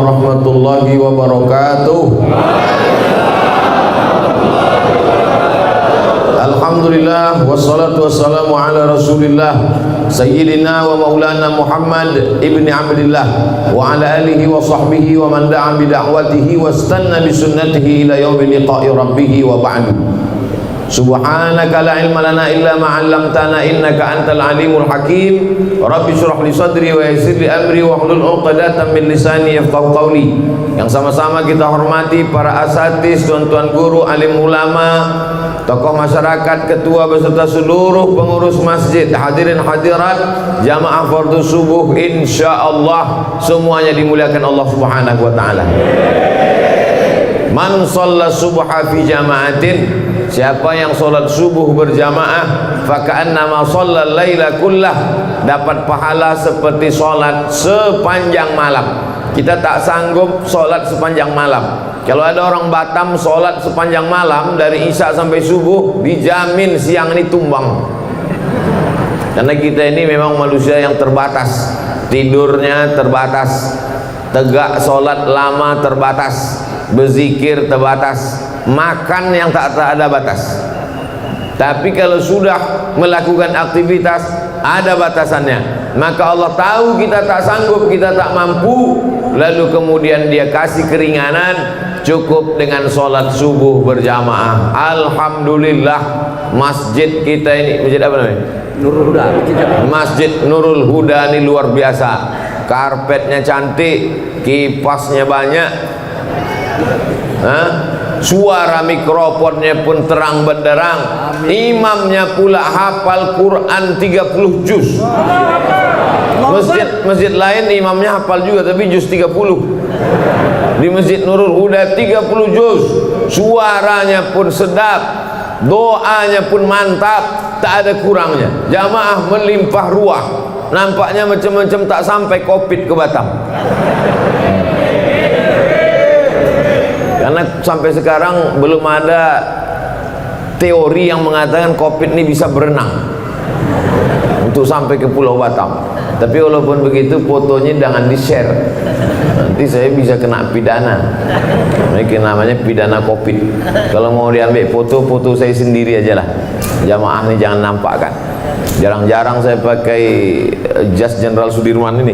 warahmatullahi wabarakatuh. Alhamdulillah wassalatu wassalamu ala rasulillah sayyidina wa maulana Muhammad ibni Abdillah wa ala alihi wa sahbihi wa man da'a bi da'watihi wastanna bi sunnatihi ila yaumil liqa'i rabbih wa ba'du. Subhanaka la ilma lana illa ma 'allamtana innaka antal alimul hakim. Rabbi shrah li sadri wa yassir li amri wa hlul 'uqdatam min lisani yafqahu qawli. Yang sama-sama kita hormati para asatiz, tuan-tuan guru, alim ulama, tokoh masyarakat, ketua beserta seluruh pengurus masjid, hadirin hadirat jamaah fardhu subuh, insyaallah semuanya dimuliakan Allah Subhanahu wa taala. Man shalla subha fi jama'atin, siapa yang sholat subuh berjamaah, faka'annama shallal laila kullah, dapat pahala seperti sholat sepanjang malam. Kita tak sanggup sholat sepanjang malam. Kalau ada orang Batam sholat sepanjang malam dari isya sampai subuh, dijamin siang ini tumbang. Karena kita ini memang manusia yang terbatas, tidurnya terbatas, tegak sholat lama terbatas, berzikir terbatas, makan yang tak ada batas. Tapi kalau sudah melakukan aktivitas ada batasannya, maka Allah tahu kita tak sanggup, kita tak mampu, lalu kemudian Dia kasih keringanan, cukup dengan sholat subuh berjamaah. Alhamdulillah, masjid kita ini, masjid apa namanya? Nurul Huda. Masjid Nurul Huda ini luar biasa. Karpetnya cantik, kipasnya banyak, suara mikrofonnya pun terang benderang. Imamnya pula hafal Quran 30 juz. Masjid lain imamnya hafal juga tapi juz 30. Di Masjid Nurul Huda 30 juz. Suaranya pun sedap, doanya pun mantap, tak ada kurangnya. Jamaah melimpah ruah. Nampaknya macam-macam tak sampai Covid ke Batam. Karena sampai sekarang belum ada teori yang mengatakan Covid ini bisa berenang untuk sampai ke Pulau Batam. Tapi walaupun begitu, fotonya jangan di-share, nanti saya bisa kena pidana. Ini namanya pidana Covid. Kalau mau diambil foto saya sendiri aja lah. Jamaah ini jangan nampakkan. Jarang-jarang saya pakai jas Jenderal Sudirman ini.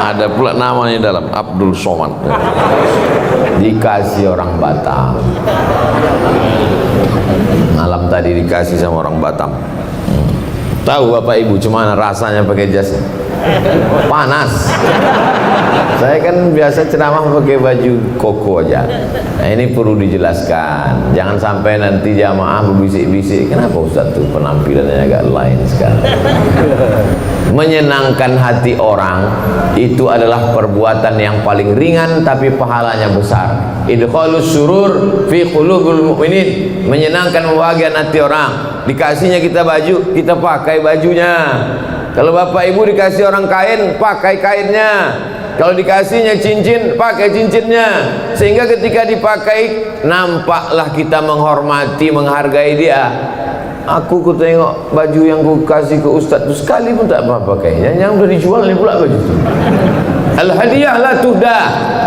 Ada pula namanya dalam, Abdul Somad. Dikasih orang Batam. Malam tadi dikasih sama orang Batam. Tahu Bapak Ibu cuman rasanya pakai jas? Panas. Saya kan biasa ceramah pakai baju koko aja. Nah, ini perlu dijelaskan. Jangan sampai nanti jamaah berbisik-bisik, kenapa Ustaz tuh penampilannya agak lain sekarang. Menyenangkan hati orang itu adalah perbuatan yang paling ringan tapi pahalanya besar. Idkhalus surur fi qulubil mu'minin, menyenangkan membahagiakan hati orang. Dikasihnya kita baju, kita pakai bajunya. Kalau Bapak Ibu dikasih orang kain, pakai kainnya. Kalau dikasihnya cincin, pakai cincinnya. Sehingga ketika dipakai, nampaklah kita menghormati, menghargai dia. Aku tengok baju yang ku kasih ke Ustaz itu sekali pun tak pernah pakai. Yang udah dijual ni pula baju itu. Al-hadiah la tuhda.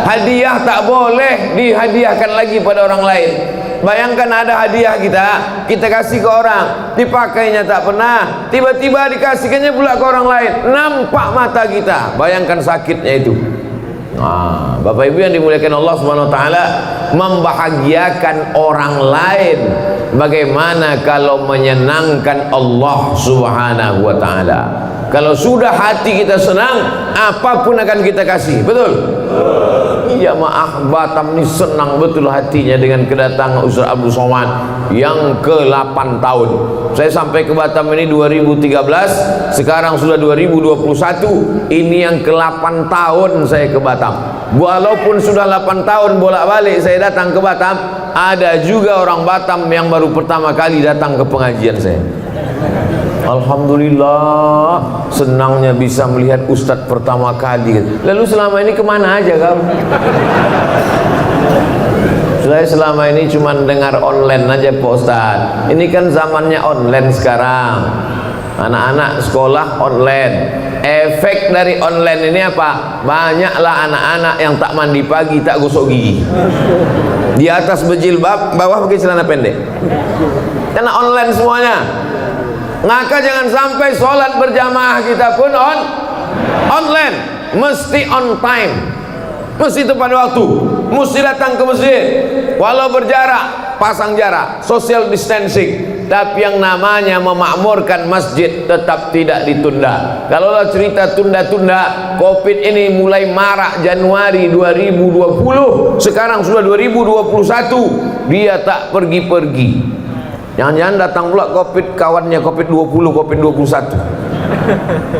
Hadiah tak boleh dihadiahkan lagi pada orang lain. Bayangkan ada hadiah kita kasih ke orang, dipakainya tak pernah, tiba-tiba dikasihkannya pula ke orang lain, nampak mata kita. Bayangkan sakitnya itu. Bapak Ibu yang dimuliakan Allah Subhanahu wa taala, membahagiakan orang lain bagaimana kalau menyenangkan Allah Subhanahu wa taala. Kalau sudah hati kita senang, apapun akan kita kasih. Betul? Iya, maaf, Batam ini senang betul hatinya dengan kedatangan Ustaz Abdul Somad yang ke-8 tahun. Saya sampai ke Batam ini 2013, sekarang sudah 2021. Ini yang ke-8 tahun saya ke Batam. Walaupun sudah 8 tahun bolak-balik saya datang ke Batam, ada juga orang Batam yang baru pertama kali datang ke pengajian saya. Alhamdulillah, senangnya bisa melihat Ustadz pertama kali. Lalu selama ini kemana aja kamu? Saya selama ini cuma dengar online aja Pak Ustaz. Ini kan zamannya online sekarang. Anak-anak sekolah online. Efek dari online ini apa? Banyaklah anak-anak yang tak mandi pagi, tak gosok gigi. Di atas berjilbab, bawah pakai celana pendek. Karena online semuanya. Maka jangan sampai sholat berjamaah kita pun online. Mesti on time. Mesti tepat waktu. Mesti datang ke masjid. Walau berjarak, pasang jarak, social distancing. Tapi yang namanya memakmurkan masjid tetap tidak ditunda. Kalau cerita tunda-tunda, Covid ini mulai marak Januari 2020, sekarang sudah 2021, dia tak pergi-pergi. Jangan-jangan datang pula Covid, kawannya Covid-20, Covid-21.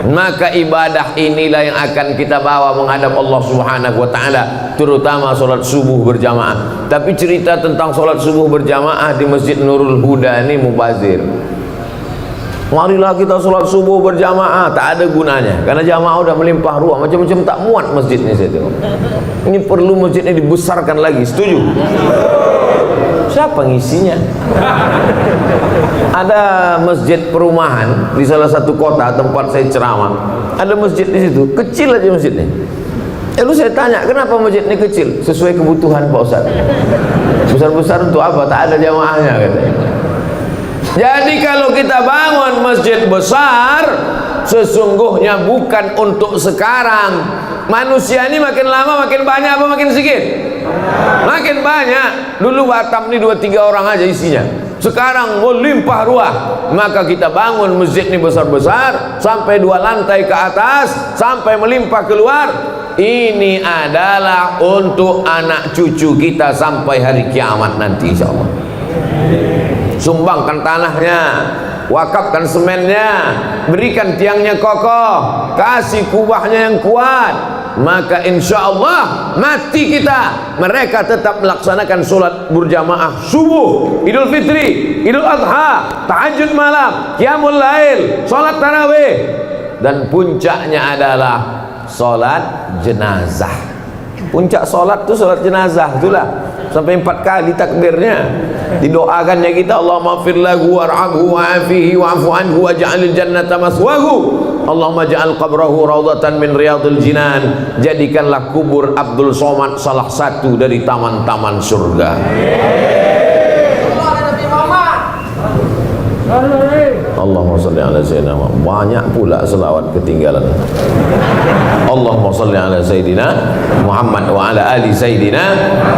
Maka ibadah inilah yang akan kita bawa menghadap Allah Subhanahu wa ta'ala, terutama sholat subuh berjamaah. Tapi cerita tentang sholat subuh berjamaah di Masjid Nurul Huda ini mubazir. Marilah kita sholat subuh berjamaah, tak ada gunanya, karena jamaah udah melimpah ruah, macam-macam tak muat masjid ini. Saya tengok ini perlu masjid ini dibesarkan lagi. Setuju? Siapa ngisinya? Ada masjid perumahan di salah satu kota tempat saya ceramah. Ada masjid di situ, kecil aja masjidnya. Lalu saya tanya, kenapa masjid ini kecil? Sesuai kebutuhan Pak Ustaz. Besar-besar untuk apa? Tak ada jamaahnya katanya. Jadi kalau kita bangun masjid besar, sesungguhnya bukan untuk sekarang. Manusia ini makin lama makin banyak apa makin sedikit? Makin banyak. Dulu Batam ini 2-3 orang aja isinya. Sekarang melimpah ruah. Maka kita bangun masjid ini besar-besar, sampai 2 lantai ke atas, sampai melimpah keluar. Ini adalah untuk anak cucu kita sampai hari kiamat nanti, insyaallah. Sumbangkan tanahnya, wakafkan semennya, berikan tiangnya kokoh, kasih kubahnya yang kuat, maka insya Allah mati kita, mereka tetap melaksanakan sholat berjamaah subuh, Idul Fitri, Idul Adha, tahajud malam, qiyamul lail, sholat tarawih, dan puncaknya adalah sholat jenazah. Puncak sholat itu sholat jenazah itulah, sampai 4 kali takbirnya. Didoakannya kita, Allahumma fir lahu warhamhu wa'afihi wa'fu anhu waj'alil jannata maswahu, Allahumma ja'al qabrahu raudhatan min riyadil jinan. Jadikanlah kubur Abdul Somad salah satu dari taman-taman surga. Allahumma salli ala sayyidina Muhammad. Banyak pula selawat ketinggalan. Allahumma salli ala sayyidina Muhammad wa ala ali sayyidina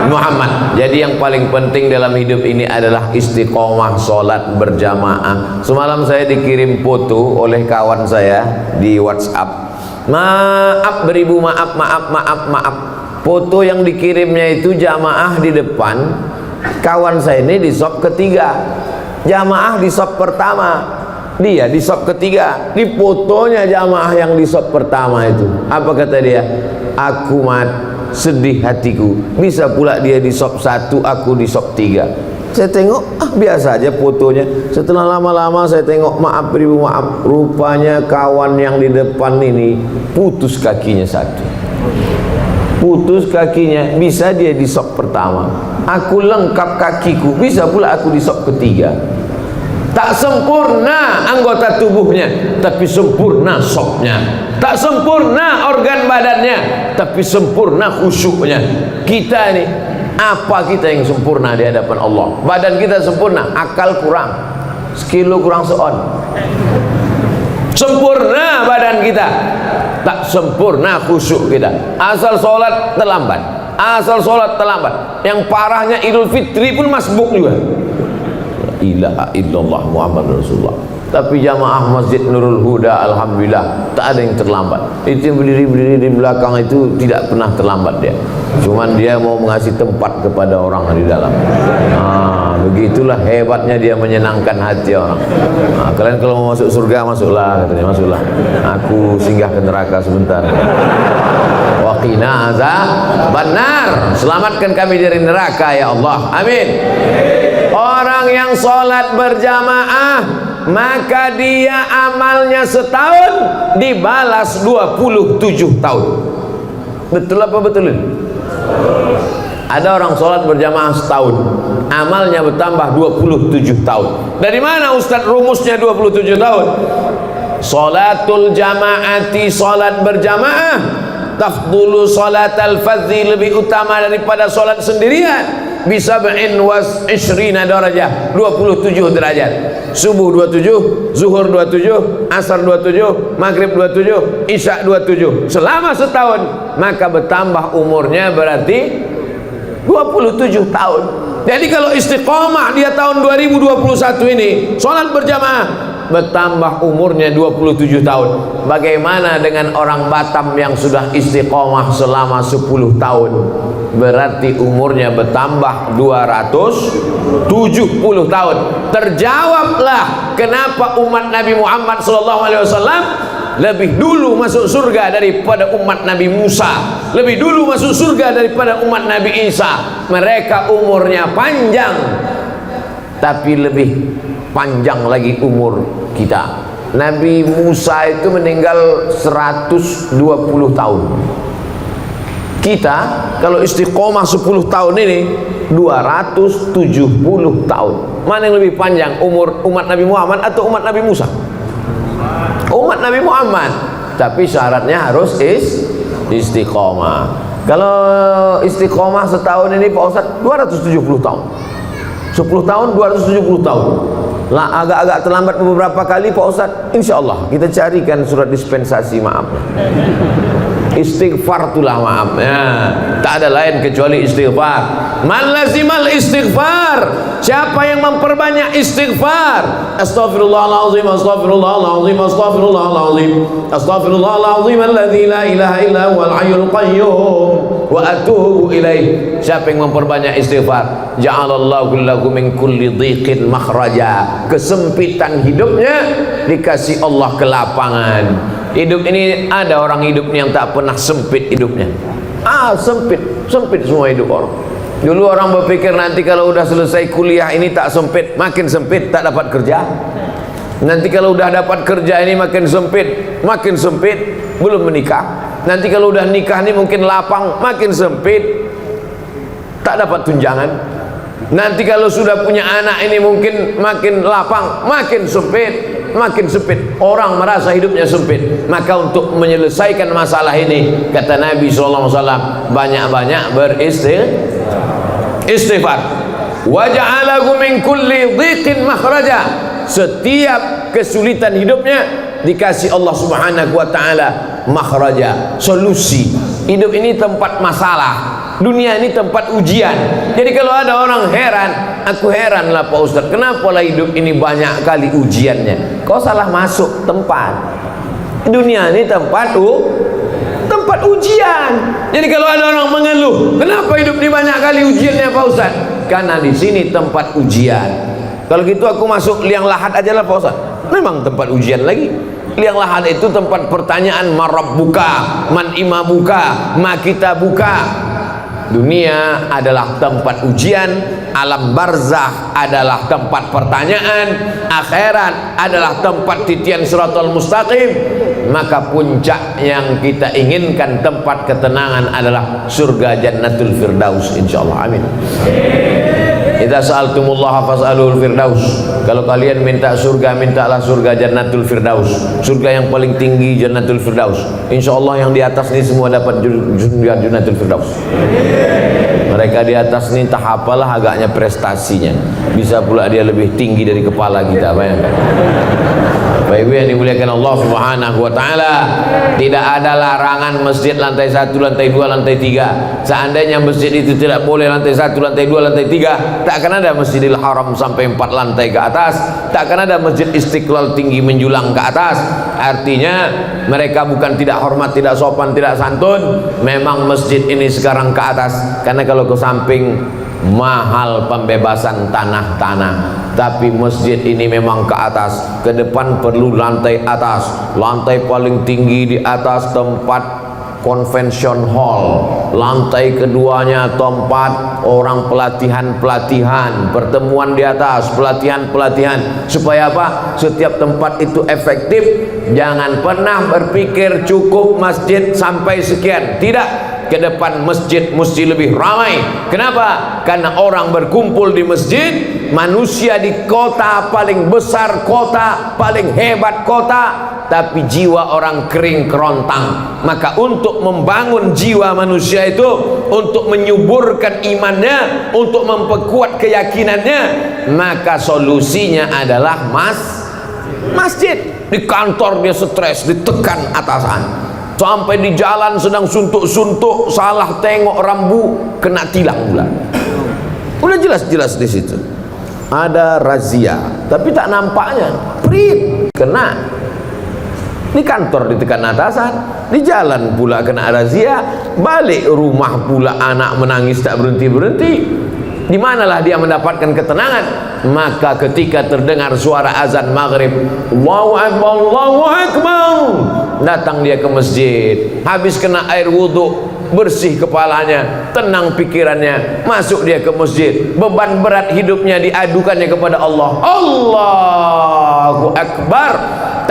Muhammad. Jadi yang paling penting dalam hidup ini adalah istiqomah sholat berjamaah. Semalam saya dikirim foto oleh kawan saya di WhatsApp. Maaf beribu maaf. Foto yang dikirimnya itu jamaah di depan. Kawan saya ini di sop ketiga. Jamaah di sop pertama, dia di sop ketiga. Di fotonya jamaah yang di sop pertama itu, apa kata dia? Aku mat sedih hatiku, bisa pula dia di sop 1, aku di sop 3. Saya tengok, biasa aja fotonya. Setelah lama-lama saya tengok, maaf beribu maaf, rupanya kawan yang di depan ini putus kakinya 1. Putus kakinya, bisa dia di sop pertama. Aku lengkap kakiku, bisa pula aku di sop ketiga. Tak sempurna anggota tubuhnya, tapi sempurna sopnya. Tak sempurna organ badannya, tapi sempurna khusyuknya. Kita ini, apa kita yang sempurna di hadapan Allah? Badan kita sempurna, akal kurang, sekilo kurang seon. Sempurna badan kita, tak sempurna khusyuk kita. Asal sholat terlambat, asal sholat terlambat. Yang parahnya Idul Fitri pun masbuk juga. La ilaha illallah Muhammad Rasulullah. Tapi jamaah Masjid Nurul Huda alhamdulillah tak ada yang terlambat. Itu yang berdiri di belakang itu tidak pernah terlambat dia. Cuman dia mau mengasih tempat kepada orang di dalam. Begitulah hebatnya dia menyenangkan hati orang. Kalian kalau mau masuk surga masuklah, katanya, masuklah. Aku singgah ke neraka sebentar. Waqina azabannar. Selamatkan kami dari neraka ya Allah. Amin. Orang yang sholat berjamaah, maka dia amalnya setahun dibalas 27 tahun. Betul apa betul? Ada orang sholat berjamaah setahun, amalnya bertambah 27 tahun. Dari mana Ustaz rumusnya 27 tahun? Sholatul jamaati, sholat berjamaah, tafdulu sholatal fadzi, lebih utama daripada sholat sendirian. Bisa was ishrina darajah, 27 derajat. Subuh 27, zuhur 27, asar 27, maghrib 27, isya 27. Selama setahun, maka bertambah umurnya berarti 27 tahun. Jadi kalau istiqomah dia tahun 2021 ini sholat berjamaah, bertambah umurnya 27 tahun. Bagaimana dengan orang Batam yang sudah istiqomah selama 10 tahun? Berarti umurnya bertambah 270 tahun. Terjawablah kenapa umat Nabi Muhammad SAW lebih dulu masuk surga daripada umat Nabi Musa, lebih dulu masuk surga daripada umat Nabi Isa. Mereka umurnya panjang, tapi lebih panjang lagi umur kita. Nabi Musa itu meninggal 120 tahun. Kita kalau istiqomah 10 tahun ini 270 tahun. Mana yang lebih panjang, umur umat Nabi Muhammad atau umat Nabi Musa? Umat Nabi Muhammad. Tapi syaratnya harus istiqomah. Kalau istiqomah setahun ini Pak Ustadz 270 tahun. 10 tahun 270 tahun. Lah agak-agak terlambat beberapa kali Pak Ustadz. Insyaallah kita carikan surat dispensasi maaf. Istighfar itulah maaf ya. Tak ada lain kecuali istighfar. Man lazimal istighfar, siapa yang memperbanyak istighfar. Astaghfirullahaladzim, astaghfirullahaladzim, astaghfirullahaladzim, astaghfirullahaladzim alladzi la ilaha illa huwal hayyul qayyum wa atubu ilaih. Siapa yang memperbanyak istighfar, ja'alallahu lahu min kulli dhiqin makhraja. Kesempitan hidupnya dikasih Allah kelapangan. Hidup ini ada orang hidup yang tak pernah sempit hidupnya. Sempit semua hidup orang. Dulu orang berpikir nanti kalau udah selesai kuliah ini tak sempit, makin sempit, tak dapat kerja. Nanti kalau udah dapat kerja ini makin sempit, belum menikah. Nanti kalau udah nikah ini mungkin lapang, makin sempit, tak dapat tunjangan. Nanti kalau sudah punya anak ini mungkin makin lapang, makin sempit. Orang merasa hidupnya sempit. Maka untuk menyelesaikan masalah ini, kata Nabi SAW, banyak-banyak beristighfar. Wa ja'alahu min kulli dhiqin makhraja. Setiap kesulitan hidupnya dikasih Allah Subhanahu wa taala makhraja, solusi. Hidup ini tempat masalah, dunia ini tempat ujian. Jadi kalau ada orang heran, aku heran lah Pak Ustadz, kenapa lah hidup ini banyak kali ujiannya? Kau salah masuk tempat. Dunia ini tempat ujian. Jadi kalau ada orang mengeluh, kenapa hidup ini banyak kali ujiannya Pak Ustadz? Karena di sini tempat ujian. Kalau gitu aku masuk liang lahat aja lah Pak Ustadz. Memang tempat ujian lagi. Liang lahat itu tempat pertanyaan, marabbuka, man imamuka, ma kita buka. Dunia adalah tempat ujian, alam barzakh adalah tempat pertanyaan, akhirat adalah tempat titian siratal mustaqim. Maka puncak yang kita inginkan, tempat ketenangan adalah surga jannatul firdaus insyaallah. Amin. Idza sa'altumullaha fas'alul firdaus. Kalau kalian minta surga, mintalah surga jannatul firdaus. Surga yang paling tinggi jannatul firdaus. Insyaallah yang di atas ini semua dapat surga jannatul firdaus. Mereka di atas ini tak apalah agaknya prestasinya. Bisa pula dia lebih tinggi dari kepala kita, bayangkan. Bapak Ibu yang dimuliakan Allah Subhanahu wa taala, tidak ada larangan masjid lantai 1, lantai 2, lantai 3. Seandainya masjid itu tidak boleh lantai 1, lantai 2, lantai 3, tak akan ada Masjidil Haram sampai 4 lantai ke atas, tak akan ada Masjid Istiqlal tinggi menjulang ke atas. Artinya mereka bukan tidak hormat, tidak sopan, tidak santun. Memang masjid ini sekarang ke atas, karena kalau ke samping mahal pembebasan tanah-tanah. Tapi masjid ini memang ke atas, ke depan perlu lantai atas, lantai paling tinggi di atas tempat convention hall, lantai keduanya tempat orang pelatihan pertemuan di atas, pelatihan supaya apa? Setiap tempat itu efektif. Jangan pernah berpikir cukup masjid sampai sekian, tidak. ke depan masjid mesti lebih ramai. Kenapa? Karena orang berkumpul di masjid, manusia di kota paling besar, kota paling hebat kota, tapi jiwa orang kering kerontang. Maka untuk membangun jiwa manusia itu, untuk menyuburkan imannya, untuk memperkuat keyakinannya, maka solusinya adalah masjid. Di kantor dia stres, ditekan atasan, sampai di jalan sedang suntuk-suntuk, salah tengok rambu, kena tilang pula. Udah jelas-jelas di situ ada razia, tapi tak nampaknya, prit, kena. Di kantor ditekan atasan, di jalan pula kena razia, balik rumah pula anak menangis tak berhenti-berhenti. Di manalah dia mendapatkan ketenangan? Maka ketika terdengar suara azan maghrib, Allahu Akbar, Allahu Akbar, datang dia ke masjid, habis kena air wudhu, bersih kepalanya, tenang pikirannya, masuk dia ke masjid, beban berat hidupnya diadukannya kepada Allah. Allahu Akbar.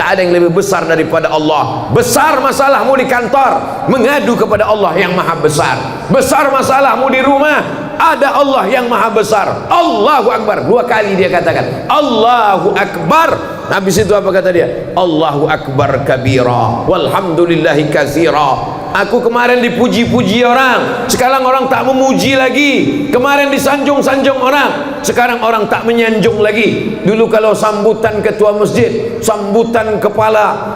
Tak ada yang lebih besar daripada Allah. Besar masalahmu di kantor, mengadu kepada Allah yang maha besar. Besar masalahmu di rumah, ada Allah yang maha besar. Allahu Akbar. 2 kali dia katakan Allahu Akbar. Habis itu apa kata dia? Allahu Akbar kabira walhamdulillahi katsira. Aku kemarin dipuji-puji orang, sekarang orang tak memuji lagi. Kemarin disanjung-sanjung orang, sekarang orang tak menyanjung lagi. Dulu kalau sambutan ketua masjid, sambutan kepala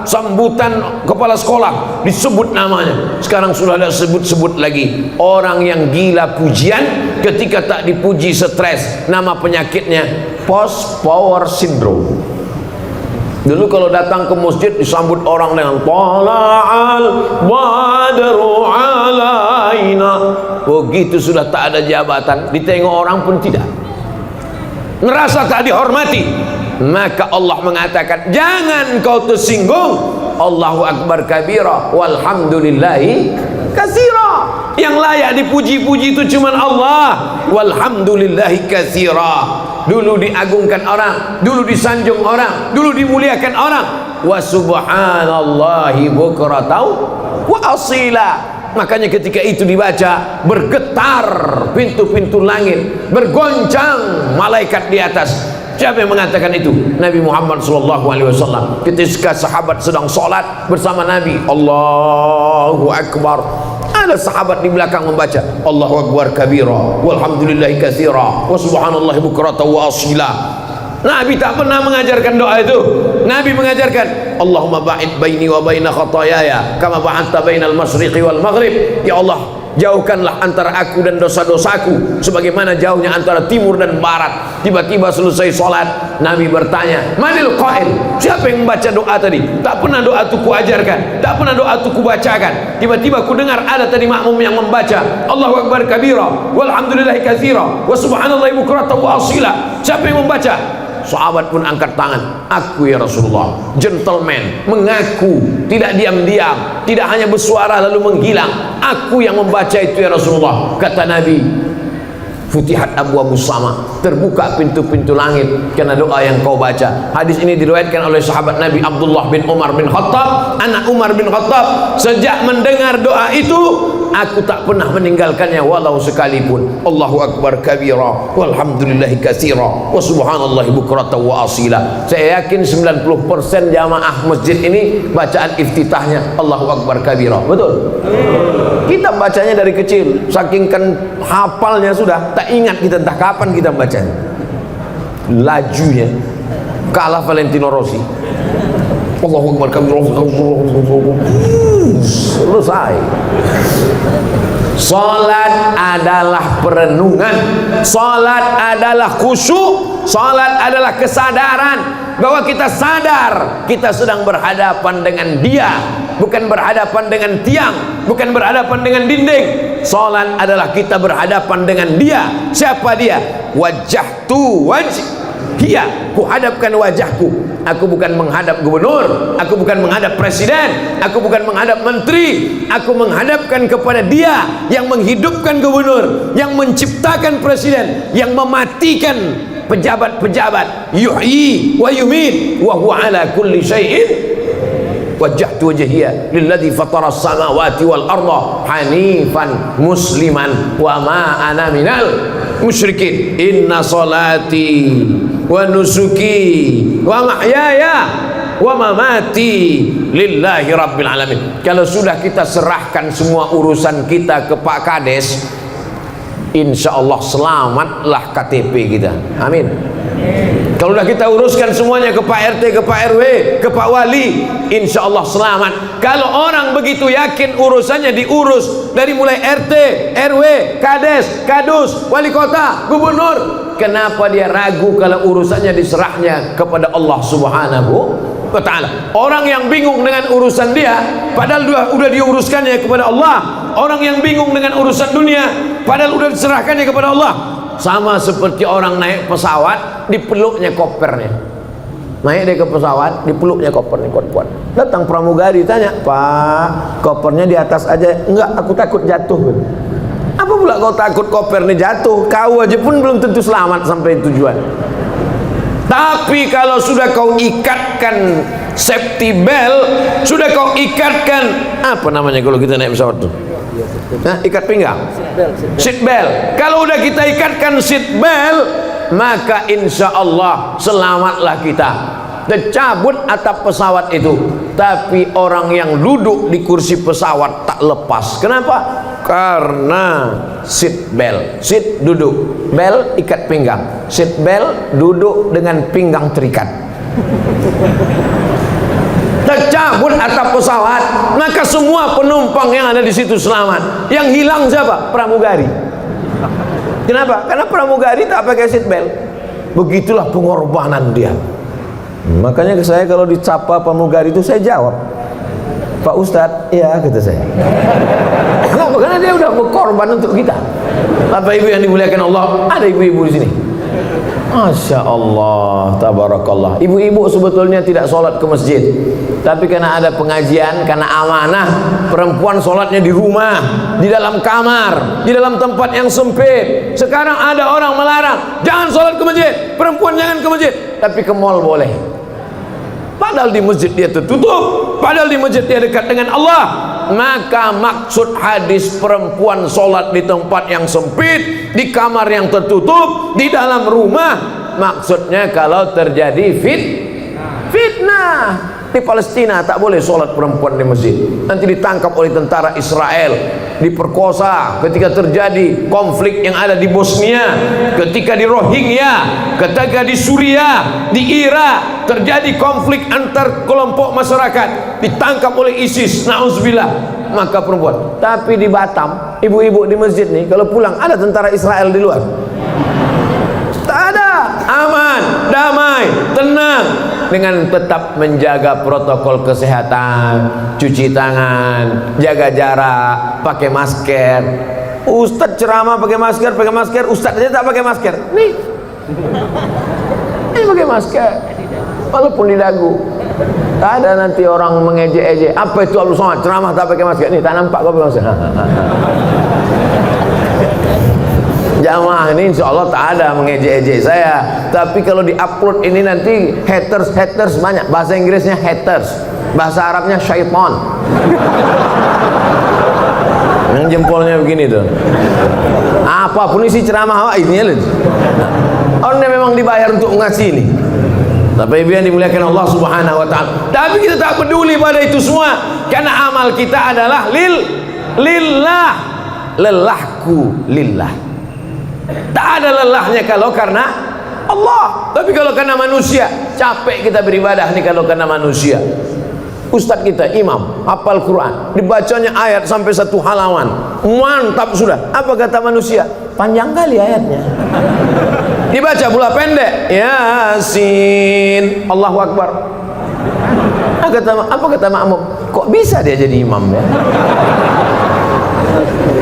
sekolah disebut namanya, sekarang sudah ada sebut-sebut lagi. Orang yang gila pujian, ketika tak dipuji stres. Nama penyakitnya post power syndrome. Dulu kalau datang ke masjid disambut orang dengan tala'al badru alaina. Begitu sudah tak ada jabatan, ditengok orang pun tidak, ngerasa tak dihormati. Maka Allah mengatakan, jangan kau tersinggung. Allahu Akbar kabira walhamdulillahi katsira. Yang layak dipuji-puji itu cuma Allah. Walhamdulillahi katsira. Dulu diagungkan orang, dulu disanjung orang, dulu dimuliakan orang. Wa subhanallahi bukratan wa asila. Makanya ketika itu dibaca, bergetar pintu-pintu langit, bergoncang malaikat di atas. Siapa yang mengatakan itu? Nabi Muhammad SAW. Ketika sahabat sedang sholat bersama Nabi, Allahu Akbar, ada sahabat di belakang membaca Allahu Akbar kabira walhamdulillahi katsira wa subhanallahi bukratan wa asila. Nabi tak pernah mengajarkan doa itu. Nabi mengajarkan Allahumma ba'id baini wa baina khataayaya kama ba'adta bainal masyriqi wal maghrib. Ya Allah, jauhkanlah antara aku dan dosa-dosaku sebagaimana jauhnya antara timur dan barat. Tiba-tiba selesai sholat, Nabi bertanya, manil qail? Siapa yang membaca doa tadi? Tak pernah doa itu kuajarkan, tak pernah doa itu kubacakan. Tiba-tiba ku dengar ada tadi makmum yang membaca Allahu Akbar kabira walhamdulillahi katsira wa subhanallahi bukratan wa asila. Siapa yang membaca? Sahabat pun angkat tangan. Aku ya Rasulullah. Gentleman, mengaku, tidak diam-diam, tidak hanya bersuara lalu menghilang. Aku yang membaca itu ya Rasulullah. Kata Nabi, futihat abu sama, terbuka pintu-pintu langit karena doa yang kau baca. Hadis ini diriwayatkan oleh sahabat Nabi Abdullah bin Umar bin Khattab, anak Umar bin Khattab. Sejak mendengar doa itu, aku tak pernah meninggalkannya walau sekalipun. Allahu Akbar kabira walhamdulillahi katsira wa subhanallahi bukratan wa asila. Saya yakin 90% jamaah masjid ini bacaan iftitahnya Allahu Akbar kabira. Betul? Kita bacanya dari kecil, saking kan hafalnya sudah, tak ingat kita entah kapan kita bacanya. Lajunya kalah Valentino Rossi. Allahu Akbar kabira. Selesai. Salat adalah perenungan, salat adalah khusyuk, salat adalah kesadaran bahwa kita sadar kita sedang berhadapan dengan Dia, bukan berhadapan dengan tiang, bukan berhadapan dengan dinding. Salat adalah kita berhadapan dengan Dia. Siapa Dia? Wajjahtu Dia, ku hadapkan wajahku. Aku bukan menghadap gubernur, aku bukan menghadap presiden, aku bukan menghadap menteri. Aku menghadapkan kepada Dia yang menghidupkan gubernur, yang menciptakan presiden, yang mematikan pejabat-pejabat. Yuhyi wa yumit wa huwa ala kulli syai'in wajjahtu wajhiya lilladzi fatara as-samawati wal arda hanifan musliman wa ma ana minal musyrikin. Inna salati wa nusuki wa mahyaya wa mamati lillahi rabbil alamin. Kalau sudah kita serahkan semua urusan kita ke Pak Kades, insya Allah selamatlah KTP kita. Amin. Kalau sudah kita uruskan semuanya ke Pak RT, ke Pak RW, ke Pak Wali, insya Allah selamat. Kalau orang begitu yakin urusannya diurus dari mulai RT, RW, Kades, Kadus, Wali Kota, Gubernur, kenapa dia ragu kalau urusannya diserahnya kepada Allah Subhanahu wa ta'ala? Orang yang bingung dengan urusan dia padahal udah diuruskannya kepada Allah. Orang yang bingung dengan urusan dunia padahal udah diserahkannya kepada Allah. Sama seperti orang naik pesawat, dipeluknya kopernya. Naik dia ke pesawat, dipeluknya kopernya kuat-kuat. Datang pramugari tanya, "Pak, kopernya di atas aja." "Enggak, aku takut jatuh." "Apa pula kau takut kopernya jatuh? Kau aja pun belum tentu selamat sampai tujuan." Tapi kalau sudah kau ikatkan safety belt, sudah kau ikatkan apa namanya kalau kita naik pesawat tuh? Nah, ikat pinggang, seat belt. Kalau udah kita ikatkan seat belt, maka insya Allah selamatlah kita. Tercabut atap pesawat itu, tapi orang yang duduk di kursi pesawat tak lepas. Kenapa? Karena seat belt. Seat duduk, belt ikat pinggang. Seat belt duduk dengan pinggang terikat. Tercabut atap pesawat, maka semua penumpang yang ada di situ selamat. Yang hilang siapa? Pramugari. Kenapa? Karena pramugari tak pakai seat belt. Begitulah pengorbanan dia. Makanya saya kalau dicapa pramugari itu saya jawab, "Pak Ustadz," "iya," kata saya. Kenapa? Karena dia udah berkorban untuk kita. Bapak ibu yang dimuliakan Allah, ada ibu-ibu di sini. Masya Allah, tabarakallah. Ibu-ibu sebetulnya tidak sholat ke masjid, tapi karena ada pengajian, karena amanah, perempuan sholatnya di rumah, di dalam kamar, di dalam tempat yang sempit. Sekarang ada orang melarang, jangan sholat ke masjid, perempuan jangan ke masjid, tapi ke mall boleh. Padahal di masjid dia tertutup, padahal di masjid dia dekat dengan Allah. Maka maksud hadis perempuan sholat di tempat yang sempit, di kamar yang tertutup, di dalam rumah, maksudnya kalau terjadi fitnah. Di Palestina tak boleh sholat perempuan di masjid, nanti ditangkap oleh tentara Israel, diperkosa. Ketika terjadi konflik yang ada di Bosnia, ketika di Rohingya, ketika di Suriah, di Irak terjadi konflik antar kelompok masyarakat, ditangkap oleh ISIS, na'udzubillah, maka perempuan. Tapi di Batam, ibu-ibu di masjid nih kalau pulang ada tentara Israel di luar, tak ada, aman, damai, tenang, dengan tetap menjaga protokol kesehatan, cuci tangan, jaga jarak, pakai masker. Ustadz ceramah pakai masker, ustadz aja tak pakai masker. Nih, ini pakai masker, walaupun di dagu. Tak ada nanti orang mengejek-ejek, "Apa itu Abdul Somad ceramah tak pakai masker?" Nih, tak nampak kau pakai masker. Jamaah ini insya Allah tak ada mengejek-ejek saya. Tapi kalau di-upload ini nanti haters banyak. Bahasa Inggrisnya haters, bahasa Arabnya syaitan. Yang jempolnya begini tuh. Apapun isi ceramah awak ini ya. Orang yang memang dibayar untuk ngasih ini. Tapi ibu yang dimuliakan Allah Subhanahu wa ta'ala. Tapi kita tak peduli pada itu semua, karena amal kita adalah lillah. Lelahku lillah. Tak ada lelahnya kalau karena Allah. Tapi kalau karena manusia, capek kita beribadah nih kalau karena manusia. Ustadz kita imam hafal Quran, dibacanya ayat sampai 1 halaman, mantap sudah. Apa kata manusia? Panjang kali ayatnya. Dibaca pula pendek, Yasin, Allahu Akbar. Apa kata makmum? Kok bisa dia jadi imam ya?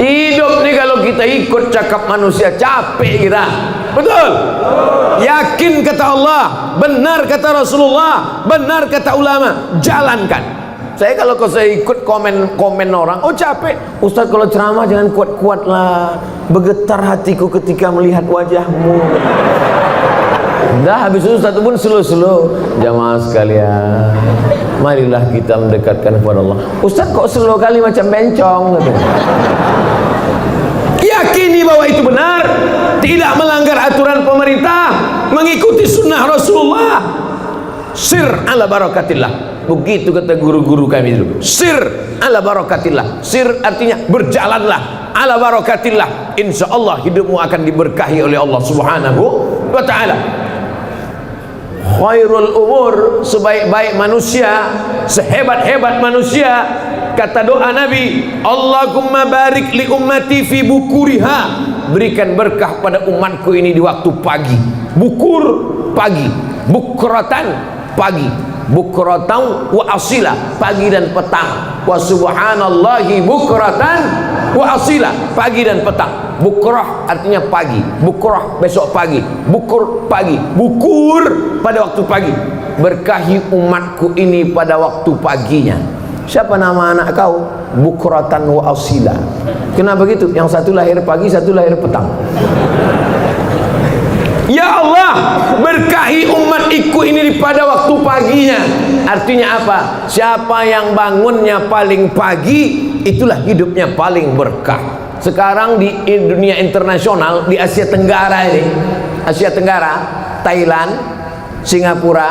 Hidup nih kalau kita ikut cakap manusia capek kita. Betul? Yakin kata Allah, benar kata Rasulullah, benar kata ulama, jalankan. Kalau saya ikut komen orang, "Oh capek Ustaz kalau ceramah jangan kuat-kuat lah, bergetar hatiku ketika melihat wajahmu." Dah habis itu Ustaz pun slow-slow. Jamaah sekalian, marilah kita mendekatkan kepada Allah. Ustaz kok slow kali macam bencong gitu. Yakini bahwa itu benar, tidak melanggar aturan pemerintah, mengikuti sunnah Rasulullah. Sir ala barakatillah, begitu kata guru-guru kami dulu. Sir ala barakatillah. Sir artinya berjalanlah ala barakatillah. Insya Allah hidupmu akan diberkahi oleh Allah Subhanahu wa ta'ala. Khairul umur, sebaik-baik manusia, sehebat-hebat manusia, kata doa Nabi, Allahumma barik li ummati fi bukuriha, berikan berkah pada umatku ini di waktu pagi. Bukur pagi, bukratan pagi, bukratan wa asila, pagi dan petang. Wa subhanallahi bukratan wa asila, pagi dan petang. Bukrah artinya pagi, bukrah besok pagi, bukur pagi, bukur pada waktu pagi. Berkahi umatku ini pada waktu paginya. Siapa nama anak kau? Bukratan wa asila. Kenapa begitu? Yang satu lahir pagi, satu lahir petang. Ya Allah, berkahi umatku ini pada waktu paginya. Artinya apa? Siapa yang bangunnya paling pagi, itulah hidupnya paling berkah. Sekarang di dunia internasional, di Asia Tenggara ini, Asia Tenggara, Thailand, Singapura,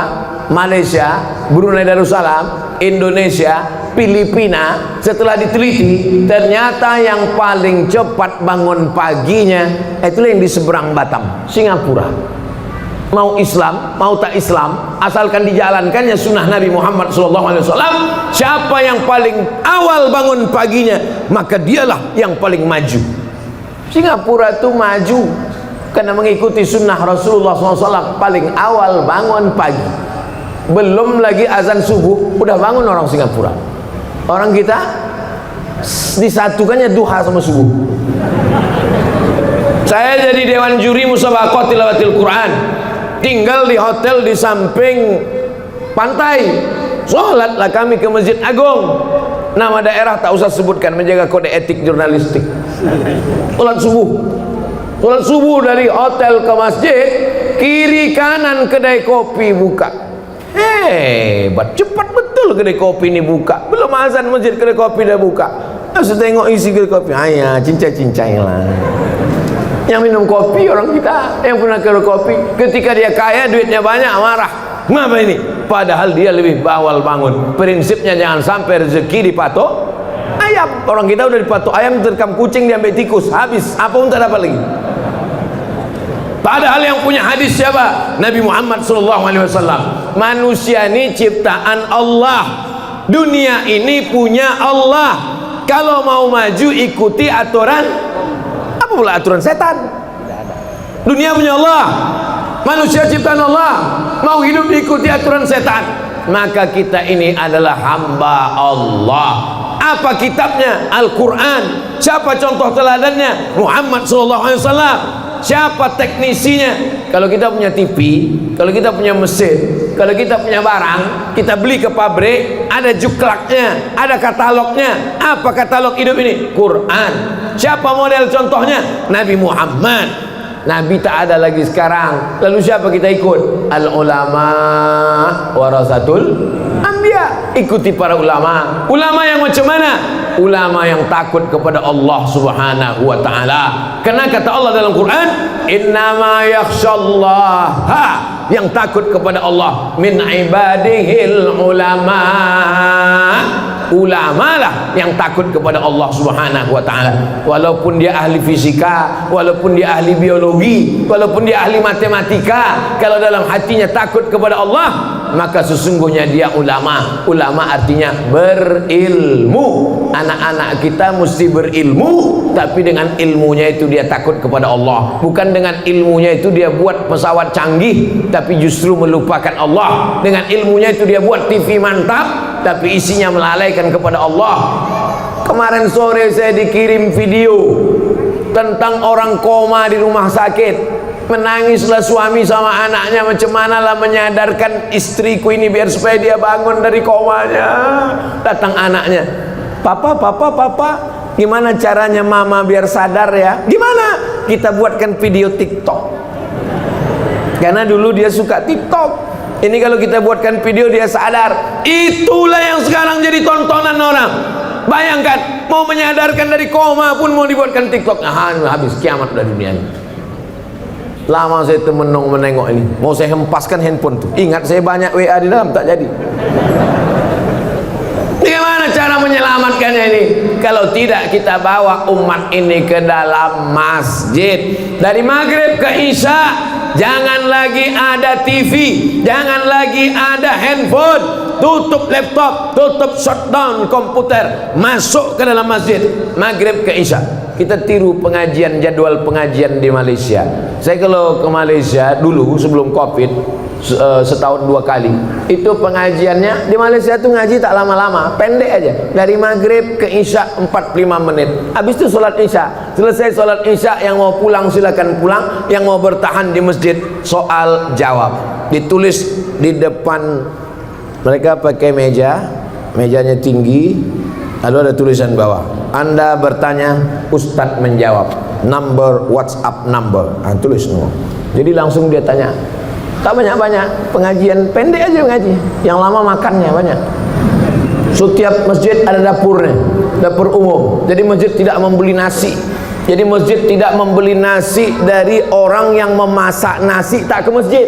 Malaysia, Brunei Darussalam, Indonesia, Filipina, setelah diteliti ternyata yang paling cepat bangun paginya itulah yang di seberang Batam, Singapura. Mau Islam, mau tak Islam, asalkan dijalankannya sunnah Nabi Muhammad SAW, siapa yang paling awal bangun paginya, maka dialah yang paling maju. Singapura itu maju karena mengikuti sunnah Rasulullah SAW, paling awal bangun pagi. Belum lagi azan subuh, udah bangun orang Singapura. Orang kita disatukannya duha sama subuh. Saya jadi dewan juri musabaqah tilawatil Quran, tinggal di hotel di samping pantai. Sholatlah kami ke Masjid Agung, nama daerah tak usah sebutkan, menjaga kode etik jurnalistik. Sholat subuh dari hotel ke masjid, kiri kanan kedai kopi buka. Hebat, cepat betul kedai kopi ini buka. Belum azan masjid kedai kopi dah buka. Harus tengok isi kedai kopi. Ayah, cincai-cincai lah. Yang minum kopi orang kita, yang pernah kedai kopi, ketika dia kaya duitnya banyak marah. Kenapa ini? Padahal dia lebih awal bangun. Prinsipnya jangan sampai rezeki dipatok ayam. Orang kita udah dipatok ayam, terkam kucing, diambil tikus, habis. Apa pun tak dapat lagi. Padahal yang punya hadis siapa? Nabi Muhammad SAW. Manusia ini ciptaan Allah, dunia ini punya Allah. Kalau mau maju ikuti aturan, apa pula aturan setan? Dunia punya Allah, manusia ciptaan Allah, mau hidup diikuti aturan setan, maka kita ini adalah hamba Allah. Apa kitabnya? Al-Quran. Siapa contoh teladannya? Muhammad SAW. Siapa teknisinya? Kalau kita punya TV, kalau kita punya mesin, kalau kita punya barang, kita beli ke pabrik, ada juklaknya, ada katalognya. Apa katalog hidup ini? Quran. Siapa model contohnya? Nabi Muhammad. Nabi tak ada lagi sekarang. Lalu siapa kita ikut? Al ulama warasatul anbiya. Ikuti para ulama. Ulama yang macam mana? Ulama yang takut kepada Allah Subhanahu wa ta'ala. Karena kata Allah dalam Quran, innama yakhshallaha, yang takut kepada Allah min ibadihil ulama. Ulama lah yang takut kepada Allah Subhanahu wa ta'ala. Walaupun dia ahli fisika, walaupun dia ahli biologi, walaupun dia ahli matematika, kalau dalam hatinya takut kepada Allah, maka sesungguhnya dia ulama. Ulama artinya berilmu. Anak-anak kita mesti berilmu, tapi dengan ilmunya itu dia takut kepada Allah. Bukan dengan ilmunya itu dia buat pesawat canggih, tapi justru melupakan Allah. Dengan ilmunya itu dia buat TV mantap, tapi isinya melalaikan kepada Allah. Kemarin sore saya dikirim video tentang orang koma di rumah sakit. Menangislah suami sama anaknya, macam mana lah menyadarkan istriku ini biar supaya dia bangun dari komanya. Datang anaknya, papa, gimana caranya mama biar sadar ya? Gimana? Kita buatkan video TikTok. Karena dulu dia suka TikTok. Ini kalau kita buatkan video dia sadar. Itulah yang sekarang jadi tontonan orang. Bayangkan, mau menyadarkan dari koma pun mau dibuatkan TikTok. Nah, habis kiamat dari dunia ini. Lama saya menengok ini. Mau saya hempaskan handphone tuh. Ingat saya banyak WA di dalam, tak jadi. Bagaimana cara menyelamatkannya ini? Kalau tidak kita bawa umat ini ke dalam masjid. Dari maghrib ke isya, jangan lagi ada TV, jangan lagi ada handphone. Tutup laptop, tutup shutdown komputer, masuk ke dalam masjid. Maghrib ke isya. Kita tiru pengajian, jadwal pengajian di Malaysia. Saya kalau ke Malaysia dulu sebelum Covid, setahun 2 kali. Itu pengajiannya di Malaysia tuh ngaji tak lama-lama, pendek aja. Dari maghrib ke isya 45 menit. Habis itu sholat isya. Selesai sholat isya, yang mau pulang silakan pulang, yang mau bertahan di masjid soal jawab. Ditulis di depan mereka, pakai mejanya tinggi, lalu ada tulisan bawah, Anda bertanya, Ustadz menjawab, number, WhatsApp number. Tulis semua. Jadi langsung dia tanya. Tak banyak-banyak, pengajian pendek aja ngaji. Yang lama makannya banyak. Setiap masjid ada dapurnya, dapur umum. Jadi masjid tidak membeli nasi. Jadi masjid tidak membeli nasi dari orang yang memasak nasi tak ke masjid.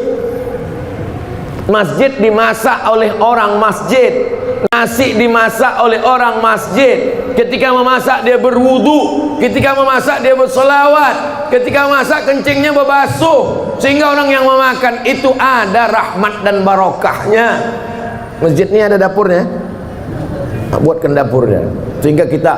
Masjid dimasak oleh orang masjid. Nasi dimasak oleh orang masjid. Ketika memasak dia berwudu, ketika memasak dia bersolawat, ketika memasak kencingnya berbasuh, sehingga orang yang memakan itu ada rahmat dan barokahnya. Masjid ini ada dapurnya, buatkan dapurnya, sehingga kita,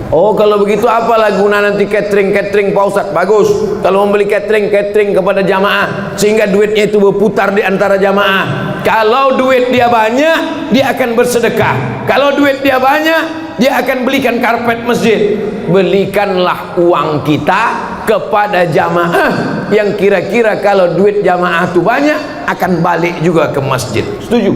oh kalau begitu apalah guna nanti catering Pak Ustadz? Bagus kalau membeli catering kepada jamaah, sehingga duitnya itu berputar di antara jamaah. Kalau duit dia banyak, dia akan bersedekah. Kalau duit dia banyak, dia akan belikan karpet masjid. Belikanlah uang kita kepada jamaah yang kira-kira kalau duit jamaah itu banyak, akan balik juga ke masjid. Setuju?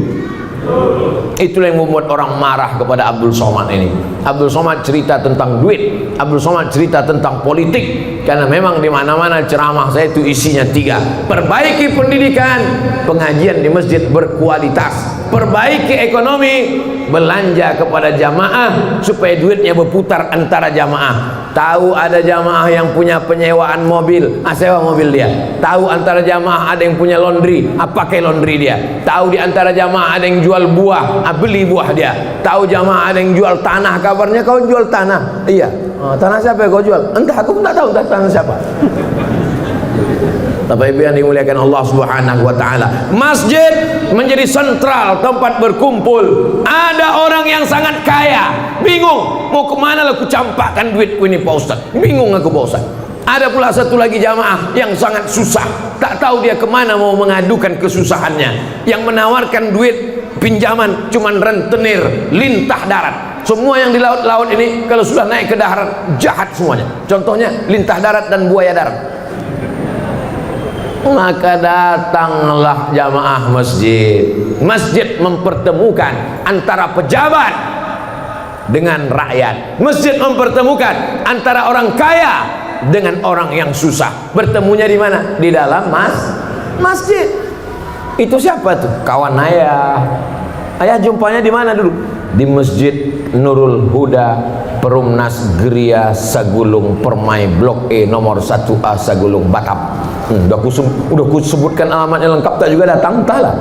Itulah yang membuat orang marah kepada Abdul Somad ini. Abdul Somad cerita tentang duit, Abdul Somad cerita tentang politik, karena memang di mana-mana ceramah saya itu isinya 3: perbaiki pendidikan, pengajian di masjid berkualitas, perbaiki ekonomi, belanja kepada jamaah supaya duitnya berputar antara jamaah. Tahu ada jamaah yang punya penyewaan mobil, sewa mobil dia. Tahu antara jamaah ada yang punya laundry, pakai laundry dia. Tahu di antara jamaah ada yang jual buah, beli buah dia. Tahu jamaah ada yang jual tanah, kabarnya kau jual tanah. Iya. Tanah siapa yang kau jual? Entah, aku pun tak tahu tanah siapa. Bapak Ibu yang dimuliakan Allah Subhanahu wa taala, masjid menjadi sentral tempat berkumpul. Ada orang yang sangat kaya, bingung mau kemana lah aku campakkan duitku ini Pak Ustaz. Bingung aku Pak Ustaz. Ada pula satu lagi jamaah yang sangat susah, tak tahu dia kemana mau mengadukan kesusahannya. Yang menawarkan duit pinjaman cuman rentenir, lintah darat. Semua yang di laut-laut ini kalau sudah naik ke darat jahat semuanya. Contohnya lintah darat dan buaya darat. Maka datanglah jamaah masjid. Masjid mempertemukan antara pejabat dengan rakyat. Masjid mempertemukan antara orang kaya dengan orang yang susah. Bertemunya di mana? Di dalam masjid. Itu siapa tuh? Kawan ayah. Ayah jumpanya di mana dulu? Di Masjid Nurul Huda, Perumnas Geria Sagulung Permai Blok E nomor 1A Sagulung Batam. Udah ku sebutkan alamatnya lengkap, tak juga datang, entahlah.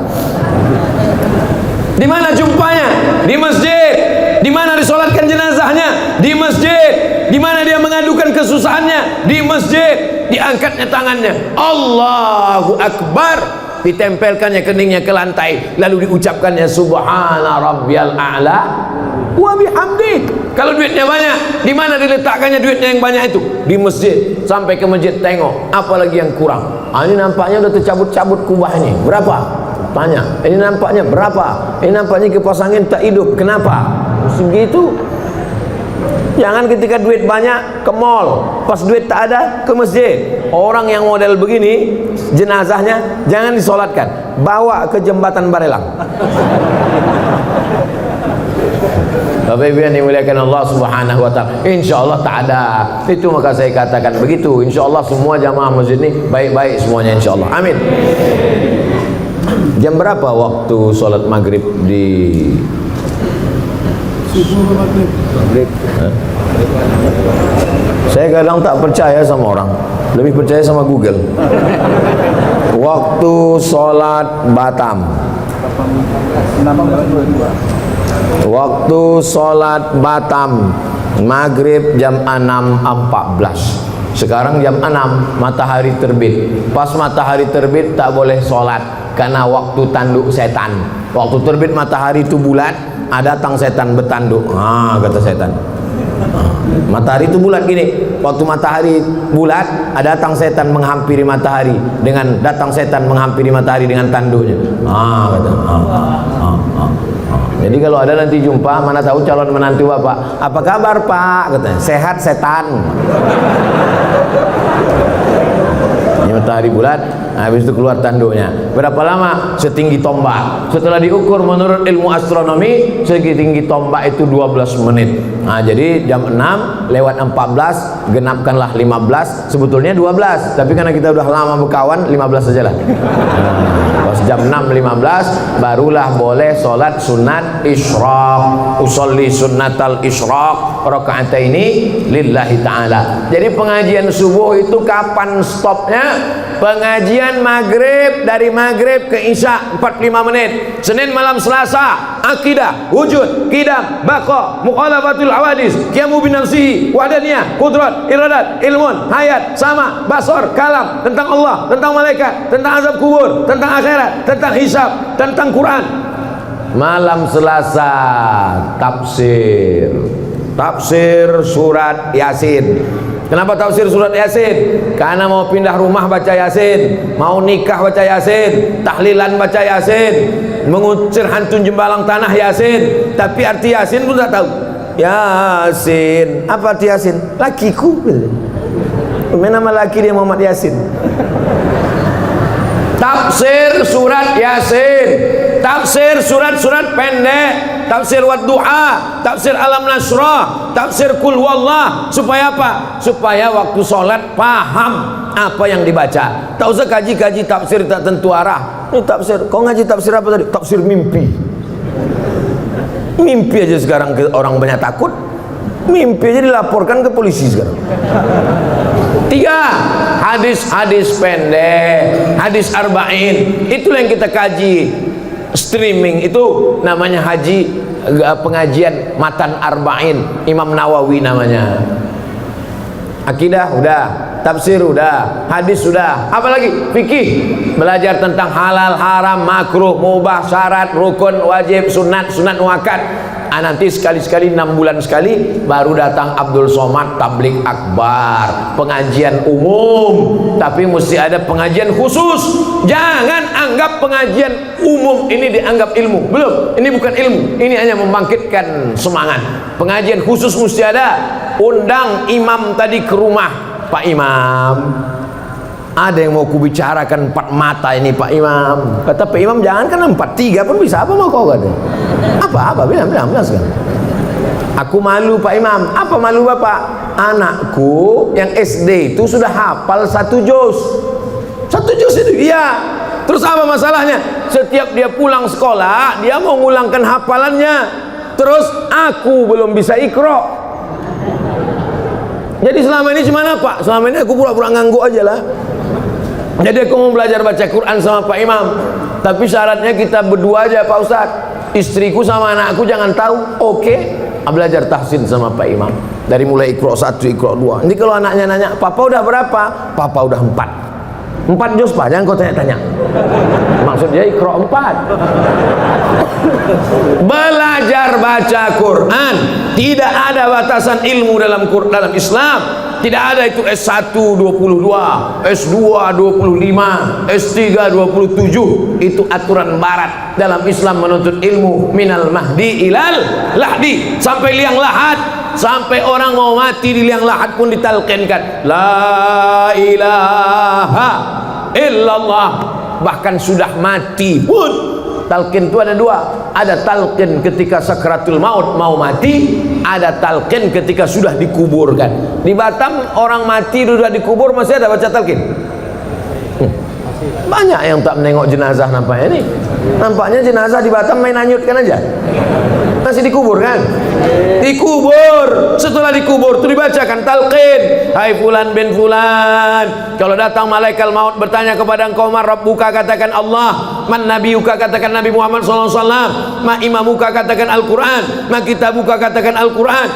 Di mana jumpanya? Di masjid. Di mana disolatkan jenazahnya? Di masjid. Di mana dia mengadukan kesusahannya? Di masjid. Diangkatnya tangannya, Allahu Akbar. Ditempelkannya keningnya ke lantai, lalu diucapkannya subhana rabbiyal a'la wa bihamdi. Kalau duitnya banyak, di mana diletakkannya duitnya yang banyak itu? Di masjid. Sampai ke masjid tengok, apalagi yang kurang. Ini nampaknya udah tercabut-cabut kubah ini. Berapa? Tanya. Ini nampaknya berapa? Ini nampaknya kipas angin tak hidup. Kenapa? Segitu. Jangan ketika duit banyak ke mall, pas duit tak ada ke masjid. Orang yang model begini, jenazahnya jangan disolatkan, bawa ke jembatan Barelang. Bapak Ibu yang dimuliakan Allah Subhanahu wa taala, insyaallah tak ada. Itu maka saya katakan begitu. Insyaallah semua jamaah masjid ini baik-baik semuanya insyaallah. Amin. Jam berapa waktu sholat maghrib di maghrib? Saya kadang tak percaya sama orang, lebih percaya sama Google. Waktu sholat Batam, waktu sholat Batam maghrib jam 6.14. Sekarang jam 6 matahari terbit. Pas matahari terbit tak boleh sholat karena waktu tanduk setan. Waktu terbit matahari itu bulat, ada datang setan bertanduk. Kata setan. Matahari itu bulat gini. Waktu matahari bulat, ada datang setan menghampiri matahari dengan dengan tanduknya. Kata. Jadi kalau ada nanti jumpa, mana tahu calon menantu bapak, apa kabar pak? Katanya, sehat setan. Ini matahari bulat, habis itu keluar tanduknya. Berapa lama? Setinggi tombak. Setelah diukur menurut ilmu astronomi, setinggi tombak itu 12 menit. Jadi jam 6 lewat 14, genapkanlah 15, sebetulnya 12. Tapi karena kita udah lama berkawan, 15 saja lah. Pas jam 6.15 barulah boleh sholat sunat isyraq. Usolli sunnatal isyraq raka'ataini lillahi ta'ala. Jadi pengajian subuh itu kapan stopnya? Pengajian maghrib, dari maghrib ke isya 45 menit. Senin malam Selasa akidah, wujud, qidam, baqa, mukhalafatul hawadis, qiyamu binafsihi, wahdaniyah, qudrat, iradat, ilmun, hayat, sama, basar, kalam, tentang Allah, tentang malaikat, tentang azab kubur, tentang akhirat, tentang hisab, tentang Quran. Malam Selasa tafsir surat Yasin. Kenapa tafsir surat Yasin? Karena mau pindah rumah baca Yasin, mau nikah baca Yasin, tahlilan baca Yasin, mengusir hantu jembalang tanah Yasin. Tapi arti Yasin pun tak tahu. Yasin, apa arti Yasin? Lakiku. Nama laki dia Muhammad Yasin. Tafsir surat Yasin, tafsir surat-surat pendek, tafsir Wadduha, tafsir Alam Nasrah, tafsir Qul Huwallah. Supaya apa? Supaya waktu sholat paham apa yang dibaca. Tak usah kaji-kaji tafsir tak tentu arah. Ini tafsir, kau ngaji tafsir apa tadi? Tafsir mimpi. Mimpi aja sekarang orang banyak takut. Mimpi aja dilaporkan ke polisi sekarang. 3. Hadis-hadis pendek, hadis arba'in. Itulah yang kita kaji. Streaming itu namanya pengajian matan arba'in, Imam Nawawi namanya. Akidah udah, tafsir udah, hadis sudah. Apalagi fikih, belajar tentang halal, haram, makruh, mubah, syarat, rukun, wajib, sunat, sunat muakkad. Nanti sekali-sekali 6 bulan sekali baru datang Abdul Somad tablik akbar, pengajian umum. Tapi mesti ada pengajian khusus. Jangan anggap pengajian umum ini dianggap ilmu. Belum, ini bukan ilmu, ini hanya membangkitkan semangat. Pengajian khusus mesti ada. Undang imam tadi ke rumah. Pak Imam, ada yang mau kubicarakan 4 mata ini Pak Imam. Kata Pak Imam, jangan kan 4, 3 pun bisa. Apa mau kau kata? Apa bilang sekarang. Aku malu Pak Imam. Apa malu Bapak? Anakku yang SD itu sudah hafal 1 juz. 1 juz itu iya. Terus apa masalahnya? Setiap dia pulang sekolah, dia mau ngulangkan hafalannya. Terus aku belum bisa iqra. Jadi selama ini cuma apa? Selama ini aku pura-pura ngangguk aja lah. Jadi aku mau belajar baca Quran sama Pak Imam. Tapi syaratnya kita berdua aja Pak Ustadz. Istriku sama anakku jangan tahu. Oke. Belajar tahsin sama Pak Imam. Dari mulai iqra 1, iqra 2. Nanti kalau anaknya nanya, Papa udah berapa? Papa udah 4. 4 juz Pak, jangan kau tanya-tanya. Maksudnya iqra 4. Belajar baca Quran. Tidak ada batasan ilmu dalam Islam. Tidak ada itu S1 22, S2 25, S3 27. Itu aturan barat. Dalam Islam menuntut ilmu minal mahdi ilal lahdi, sampai liang lahat. Sampai orang mau mati di liang lahat pun ditalqinkan la ilaha illallah. Bahkan sudah mati pun talqin itu ada 2. Ada talqin ketika sakratul maut mau mati, ada talqin ketika sudah dikuburkan. Di Batam orang mati sudah dikubur masih ada baca talqin? Banyak yang tak menengok jenazah nampaknya nih. Nampaknya jenazah di Batam main hanyutkan aja. Masih dikubur kan? Dikubur. Setelah dikubur itu dibacakan talqin. Hai fulan bin fulan, kalau datang malaikat maut bertanya kepada engkau, man rabbuka, katakan Allah. Man nabiyuka, katakan Nabi Muhammad SAW. Ma imamuka, katakan Al-Quran. Ma kitabuka, katakan Al-Quran.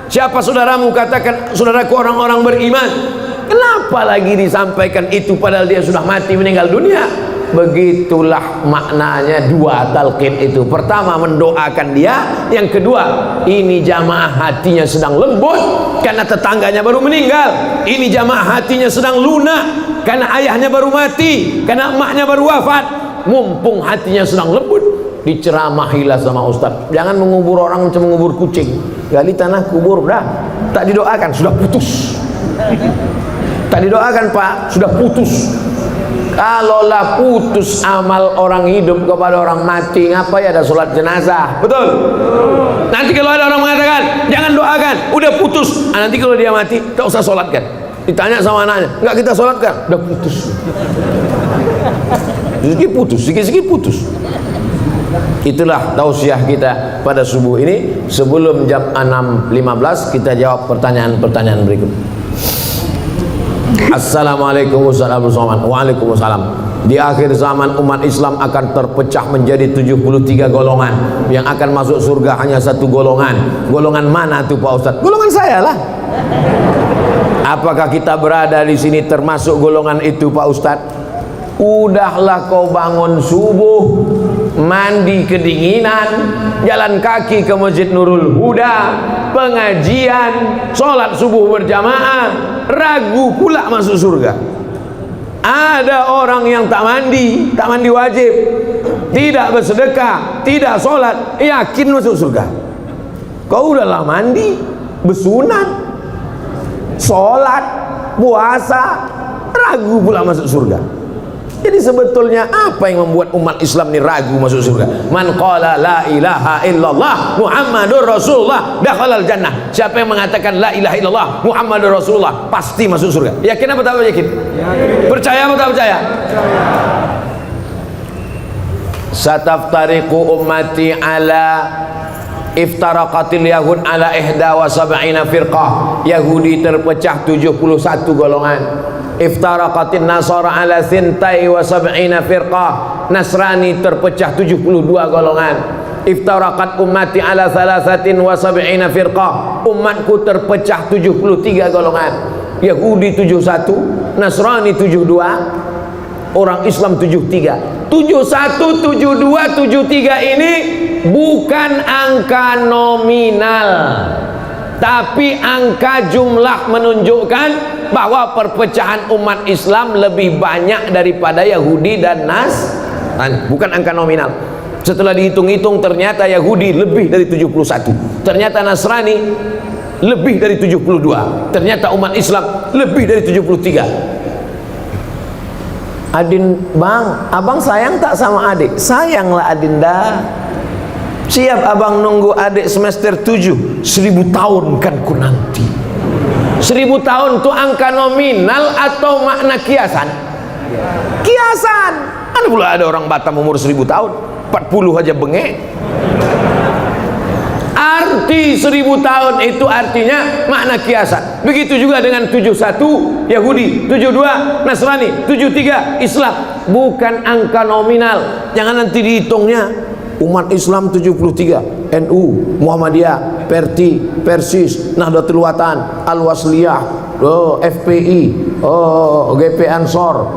Siapa saudaramu, katakan saudaraku orang-orang beriman. Kenapa lagi disampaikan itu padahal dia sudah mati, meninggal dunia? Begitulah maknanya dua talqin itu. Pertama mendoakan dia, yang kedua ini jamaah hatinya sedang lembut karena tetangganya baru meninggal, ini jamaah hatinya sedang lunak karena ayahnya baru mati, karena emaknya baru wafat. Mumpung hatinya sedang lembut, diceramahilah sama ustaz. Jangan mengubur orang macam mengubur kucing, gali tanah kubur, dah tak didoakan sudah putus. Tak didoakan pak, sudah putus. Kalaulah putus amal orang hidup kepada orang mati, ngapain ada sholat jenazah? Betul? Nanti kalau ada orang mengatakan jangan doakan, udah putus. Nanti kalau dia mati tak usah sholatkan. Ditanya sama anaknya, enggak kita sholatkan, udah putus. Sikit putus, sikit-sikit putus. Itulah tausiah kita pada subuh ini. Sebelum jam 6.15 kita jawab pertanyaan-pertanyaan berikut. Assalamualaikum warahmatullahi wabarakatuh. Waalaikumsalam. Di akhir zaman umat Islam akan terpecah menjadi 73 golongan. Yang akan masuk surga hanya satu golongan. Golongan mana tuh Pak Ustadz? Golongan saya lah. Apakah kita berada di sini termasuk golongan itu Pak Ustadz? Udahlah kau bangun subuh, mandi kedinginan, jalan kaki ke Masjid Nurul Huda, pengajian, sholat subuh berjamaah, ragu pula masuk surga. Ada orang yang tak mandi wajib, tidak bersedekah, tidak sholat, yakin masuk surga. Kau udahlah mandi, bersunat, sholat, puasa, ragu pula masuk surga. Jadi sebetulnya apa yang membuat umat Islam ini ragu masuk surga? Man qala la ilaha illallah Muhammadur Rasulullah dakhalal jannah. Siapa yang mengatakan la ilaha illallah Muhammadur Rasulullah pasti masuk surga. Yakin apa tak yakin? Percaya apa tak percaya? Sataftariqu ummati ala iftaraqatil yahud ala ihda wa sab'ina firqah. Yahudi terpecah 71 golongan. Iftaraqatin nasara ala thintai wa sab'ina firqah. Nasrani terpecah 72 golongan. Iftaraqat ummati ala thalathatin wa sab'ina firqah. Umatku terpecah 73 golongan. Yahudi 71, Nasrani 72, orang Islam 73. 71, 72, 73 ini bukan angka nominal, tapi angka jumlah menunjukkan bahwa perpecahan umat Islam lebih banyak daripada Yahudi dan Nasrani. Bukan angka nominal. Setelah dihitung-hitung ternyata Yahudi lebih dari 71, ternyata Nasrani lebih dari 72, ternyata umat Islam lebih dari 73. Adin, bang, abang sayang tak sama adik? Sayanglah Adinda. Siap abang nunggu adik semester 7. 1000 tahun kan ku nanti. 1000 tahun itu angka nominal atau makna kiasan? Kiasan. Mana pula ada orang Batam umur 1000 tahun? 40 aja bengek. Arti 1000 tahun itu artinya makna kiasan. Begitu juga dengan 71 Yahudi, 72 Nasrani, 73 Islam. Bukan angka nominal. Jangan nanti dihitungnya umat Islam 73, NU, Muhammadiyah, Perti, Persis, Nahdlatul Watan, Al-Wasliyah, FPI, GP Ansor,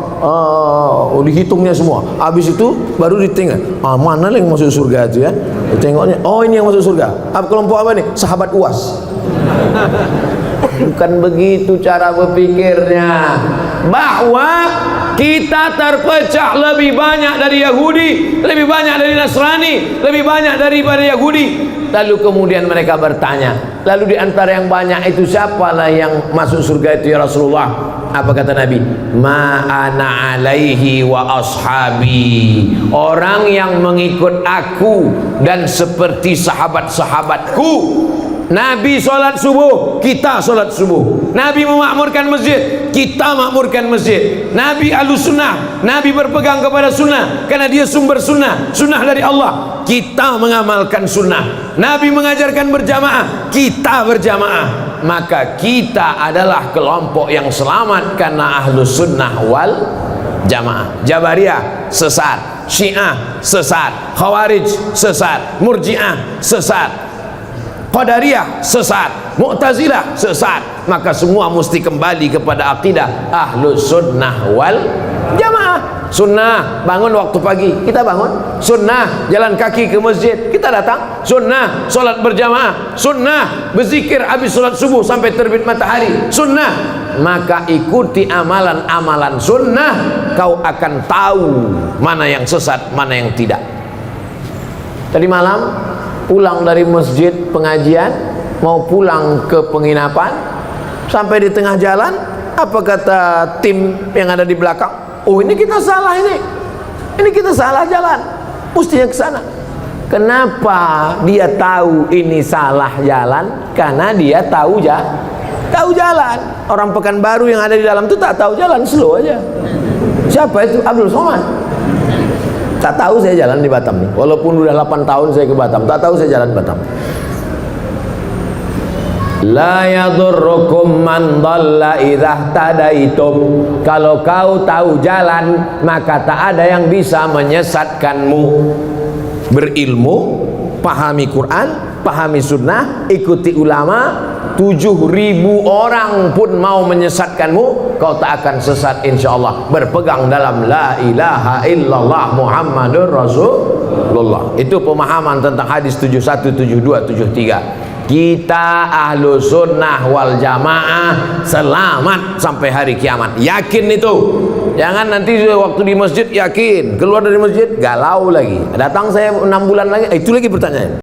dihitungnya semua. Habis itu baru ditengok, mana yang masuk surga itu ya? Tengoknya, oh ini yang masuk surga. Kelompok apa nih? Sahabat UAS. Bukan begitu cara berpikirnya. Bahwa kita terpecah lebih banyak dari Yahudi, lebih banyak dari Nasrani, lebih banyak daripada Yahudi. Lalu kemudian mereka bertanya, lalu di antara yang banyak itu siapalah yang masuk surga itu ya Rasulullah? Apa kata Nabi? Ma ana alaihi wa ashabi. Orang yang mengikut aku dan seperti sahabat-sahabatku. Nabi sholat subuh, kita sholat subuh. Nabi memakmurkan masjid, kita makmurkan masjid. Nabi ahlus sunnah, Nabi berpegang kepada sunnah karena dia sumber sunnah, sunnah dari Allah. Kita mengamalkan sunnah. Nabi mengajarkan berjamaah, kita berjamaah. Maka kita adalah kelompok yang selamat karena ahlus sunnah wal jamaah. Jabariyah sesat, Syiah sesat, Khawarij sesat, Murji'ah sesat, Qadariyah sesat, Mu'tazilah sesat. Maka semua mesti kembali kepada akidah ahlus sunnah wal jamaah. Sunnah bangun waktu pagi, kita bangun. Sunnah jalan kaki ke masjid, kita datang. Sunnah sholat berjamaah. Sunnah berzikir habis sholat subuh sampai terbit matahari. Sunnah. Maka ikuti amalan-amalan sunnah, kau akan tahu mana yang sesat, mana yang tidak. Tadi malam pulang dari masjid pengajian, mau pulang ke penginapan, sampai di tengah jalan, apa kata tim yang ada di belakang? Oh, ini kita salah, ini kita salah jalan, mestinya ke sana. Kenapa dia tahu ini salah jalan? Karena dia tahu jalan. Orang Pekanbaru yang ada di dalam itu tak tahu jalan, slow aja. Siapa itu? Abdul Somad. Tak tahu saya jalan di Batam nih, walaupun udah 8 tahun saya ke Batam, tak tahu saya jalan di Batam. La yadurrukum man dhalla idza tadaitum. Kalau kau tahu jalan, maka tak ada yang bisa menyesatkanmu. Berilmu, pahami Quran, pahami sunnah, ikuti ulama. 7.000 orang pun mau menyesatkanmu, kau tak akan sesat insyaallah. Berpegang dalam la ilaha illallah Muhammadur Rasulullah. Itu pemahaman tentang hadis 71, 72, 73. Kita ahlu sunnah wal jamaah selamat sampai hari kiamat. Yakin itu. Jangan nanti waktu di masjid yakin, keluar dari masjid galau lagi. Datang saya 6 bulan lagi, itu lagi pertanyaan.